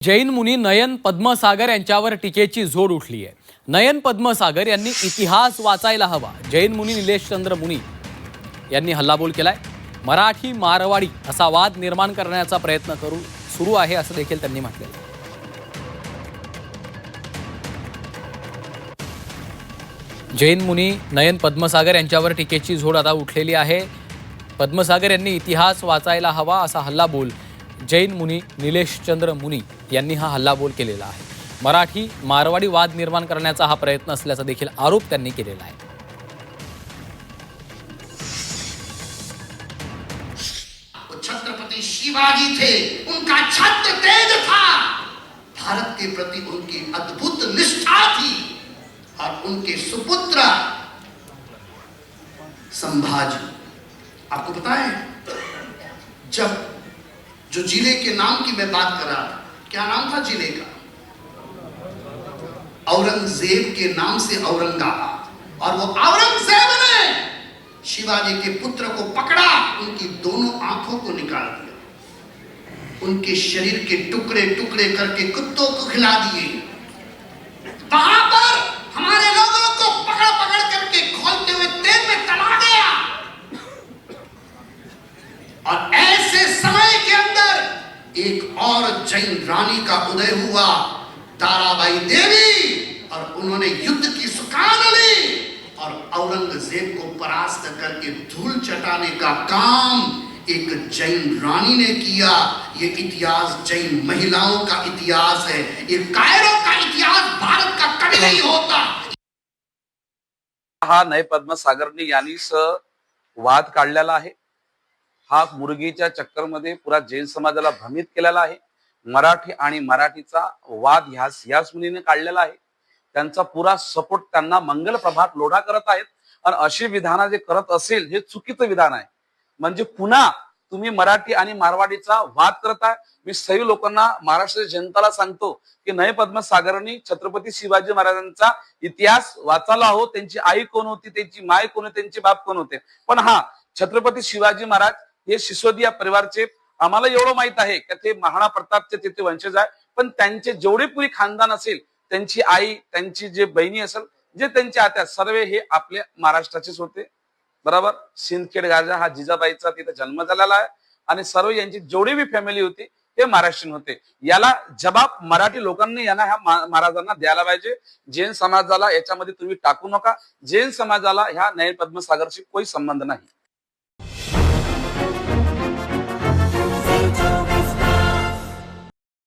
जैन मुनी नयन पद्मसागर यांच्यावर टीकेची झोड उठली आहे। नयन पद्मसागर यांनी इतिहास वाचायला हवा। जैन मुनी निलेशचंद्र मुनी यांनी हल्लाबोल केलाय। मराठी मारवाडी असा वाद निर्माण करण्याचा प्रयत्न सुरू आहे असं देखील त्यांनी म्हटलं। जैन मुनी नयन पद्मसागर यांच्यावर टीकेची झोड आता उठलेली आहे। पद्मसागर यांनी इतिहास वाचायला हवा असा हल्लाबोल जैन मुनी निलेशचंद्र मुनी यांनी हा हल्लाबोल केलेला आहे। मराठी मारवाडी वाद निर्माण करण्याचा हा प्रयत्न असल्याचा देखील आरोप त्यांनी केलेला आहे। छत्रपति शिवाजी थे, उनका छत्र तेज था, भारत के प्रति उनकी अद्भुत निष्ठा थी और उनके सुपुत्र संभाजी, आपको पता है जब जो जिले के नाम की मैं बात कर रहा था, क्या नाम था जिले का? औरंगजेब के नाम से औरंगाबाद। और वो औरंगजेब ने शिवाजी के पुत्र को पकड़ा, उनकी दोनों आंखों को निकाल दिया, उनके शरीर के टुकड़े टुकड़े करके कुत्तों को खिला दिए। वहां पर हमारे लोगों को पकड़ पकड़ करके खोलते हुए तेल में तला गया। और ऐसे समय के अंदर एक और जैन रानी का उदय हुआ, ताराबाई देवी, और उन्होंने युद्ध की सुकान ली और औरंगजेब को परास्त करके धूल चटाने का काम एक जैन रानी ने किया। ये इतिहास जैन महिलाओं का इतिहास है, ये कायरो का इतिहास भारत का कभी नहीं होता। हा नय पद्मसागरनी यांनीच वाद काढलेला आहे। हा मुरगीच्या चक्करमध्ये पुरा जैन समाजाला भ्रमित केलेला आहे। मराठी आणि मराठीचा वाद ह्याच मुलीने काढलेला आहे। त्यांचा पुरा सपोर्ट त्यांना मंगल प्रभात लोढा करत आहेत आणि अशी विधान जे करत असेल हे चुकीचं विधान आहे। म्हणजे पुन्हा तुम्ही मराठी आणि मारवाडीचा वाद करताय। मी सर्व लोकांना, महाराष्ट्राच्या जनताला सांगतो की नय पद्मसागरनी छत्रपती शिवाजी महाराजांचा इतिहास वाचायला हो। त्यांची आई कोण होती, त्यांची माय कोण होती, त्यांचे बाप कोण होते। पण हा छत्रपती शिवाजी महाराज हे सिसोदिया परिवारचे, आम्हाला एवढं माहित आहे की ते महाराणा प्रतापचे तिथे वंशज आहे। पण त्यांचे जेवढे पुरी खानदान असेल, त्यांची आई, त्यांची जे बहिणी असेल, जे त्यांचे आत्या, सर्व हे आपल्या महाराष्ट्राचेच होते। बरोबर, सिंदखेड राजा हा जिजाबाईचा तिथे जन्म झालेला आहे आणि सर्व यांची जेवढी भी फॅमिली होती ते महाराष्ट्रीयन होते। याला जबाब मराठी लोकांनी यांना ह्या महाराजांना द्यायला पाहिजे। जैन समाजाला याच्यामध्ये तुम्ही टाकू नका। जैन समाजाला ह्या नय पद्मसागरशी कोई संबंध नाही।